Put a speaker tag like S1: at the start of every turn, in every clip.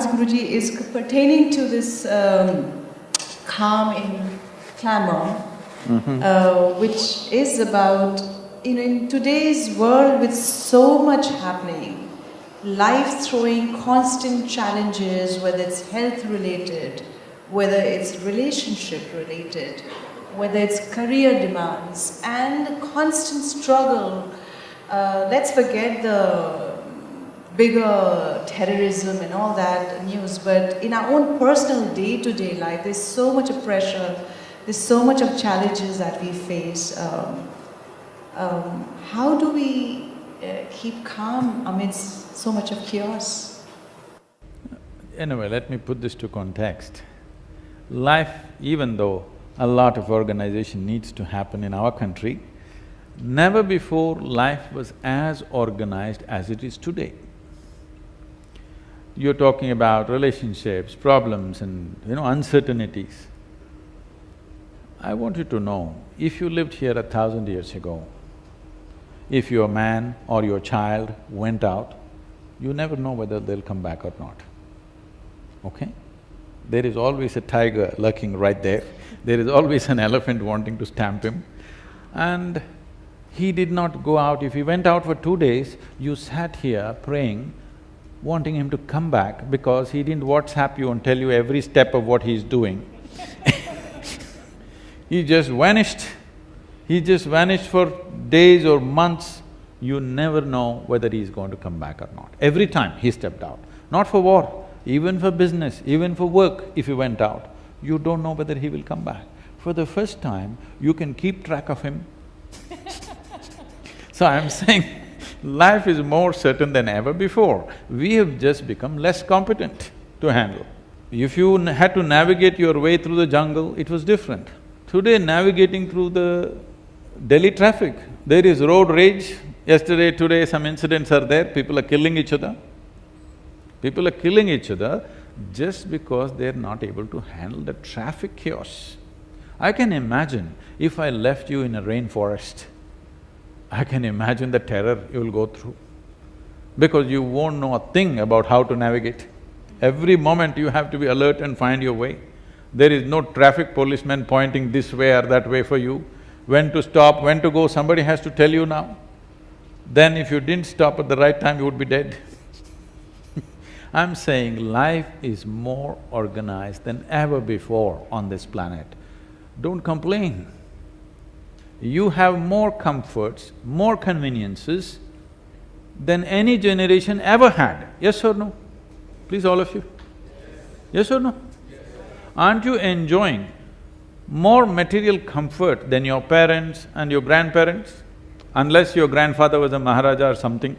S1: ask Guruji is pertaining to this calm in clamor, which is about, in today's world with so much happening, life throwing constant challenges, whether it's health related, whether it's relationship related, whether it's career demands, and constant struggle. Let's forget the bigger terrorism and all that news, but in our own personal day-to-day life, there's so much of pressure, there's so much of challenges that we face. How do we keep calm amidst so much of chaos?
S2: Anyway, let me put this to context. Life, even though a lot of organization needs to happen in our country, never before life was as organized as it is today. You're talking about relationships, problems and uncertainties. I want you to know, if you lived here 1,000 years ago, if your man or your child went out, you never know whether they'll come back or not, okay? There is always a tiger lurking right there, there is always an elephant wanting to stamp him, and he did not go out. If he went out for 2 days, you sat here praying, wanting him to come back because he didn't WhatsApp you and tell you every step of what he's doing. He just vanished. He just vanished for days or months. You never know whether he's going to come back or not. Every time he stepped out, not for war, even for business, even for work, if he went out, you don't know whether he will come back. For the first time, you can keep track of him. So I'm saying, life is more certain than ever before. We have just become less competent to handle. If you had to navigate your way through the jungle, it was different. Today, navigating through the Delhi traffic, there is road rage. Yesterday, today, some incidents are there, people are killing each other. People are killing each other just because they're not able to handle the traffic chaos. I can imagine if I left you in a rainforest, I can imagine the terror you'll go through, because you won't know a thing about how to navigate. Every moment you have to be alert and find your way. There is no traffic policeman pointing this way or that way for you. When to stop, when to go, somebody has to tell you now. Then if you didn't stop at the right time, you would be dead. I'm saying life is more organized than ever before on this planet. Don't complain. You have more comforts, more conveniences than any generation ever had. Yes or no? Please, all of you. Yes or no? Aren't you enjoying more material comfort than your parents and your grandparents? Unless your grandfather was a Maharaja or something.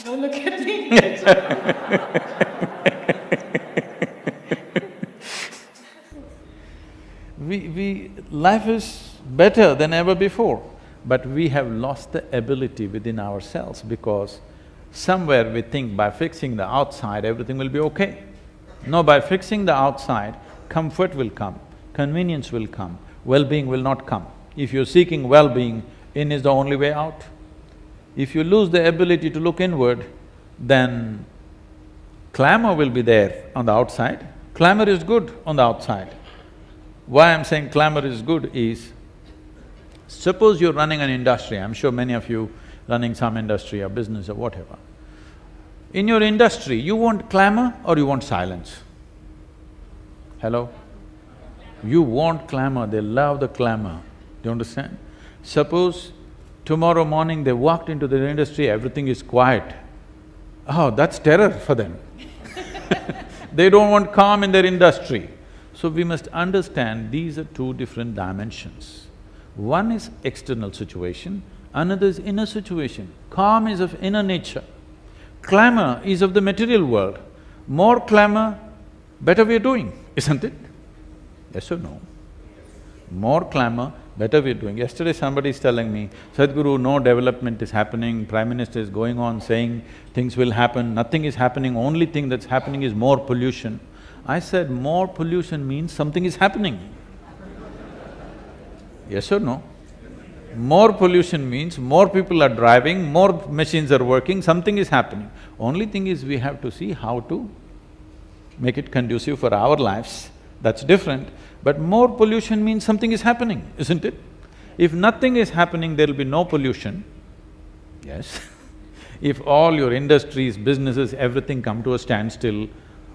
S1: Don't look at me.
S2: Life is better than ever before, but we have lost the ability within ourselves because somewhere we think by fixing the outside, everything will be okay. No, by fixing the outside, comfort will come, convenience will come, well-being will not come. If you're seeking well-being, in is the only way out. If you lose the ability to look inward, then clamor will be there on the outside. Clamor is good on the outside. Why I'm saying clamor is good is, suppose you're running an industry, I'm sure many of you running some industry or business or whatever. In your industry, you want clamor or you want silence? Hello? You want clamor, they love the clamor, do you understand? Suppose tomorrow morning they walked into their industry, everything is quiet. Oh, that's terror for them. They don't want calm in their industry. So we must understand these are two different dimensions. One is external situation, another is inner situation. Calm is of inner nature. Clamor is of the material world. More clamor, better we're doing, isn't it? Yes or no? More clamor, better we're doing. Yesterday somebody is telling me, Sadhguru, no development is happening, Prime Minister is going on saying things will happen, nothing is happening, only thing that's happening is more pollution. I said, more pollution means something is happening. Yes or no? More pollution means more people are driving, more machines are working, something is happening. Only thing is we have to see how to make it conducive for our lives, that's different. But more pollution means something is happening, isn't it? If nothing is happening, there'll be no pollution, yes. If all your industries, businesses, everything come to a standstill,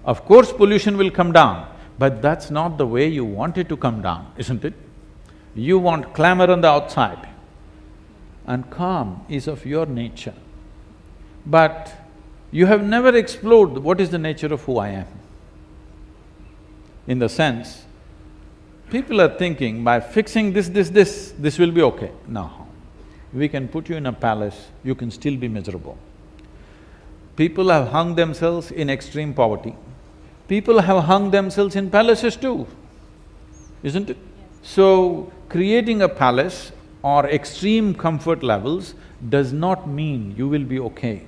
S2: of course pollution will come down, but that's not the way you want it to come down, isn't it? You want clamor on the outside, and calm is of your nature. But you have never explored what is the nature of who I am. In the sense, people are thinking by fixing this will be okay. No. We can put you in a palace, you can still be miserable. People have hung themselves in extreme poverty. People have hung themselves in palaces too, isn't it? So, creating a palace or extreme comfort levels does not mean you will be okay.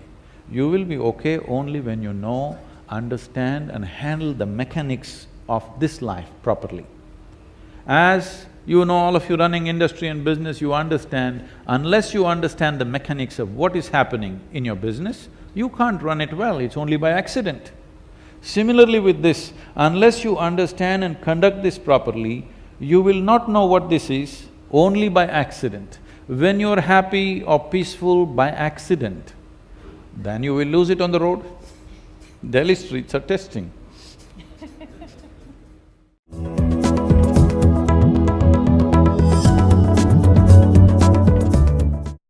S2: You will be okay only when you know, understand and handle the mechanics of this life properly. As you know, all of you running industry and business, you understand, unless you understand the mechanics of what is happening in your business, you can't run it well, it's only by accident. Similarly with this, unless you understand and conduct this properly, you will not know what this is only by accident. When you're happy or peaceful by accident, then you will lose it on the road. Delhi streets are testing.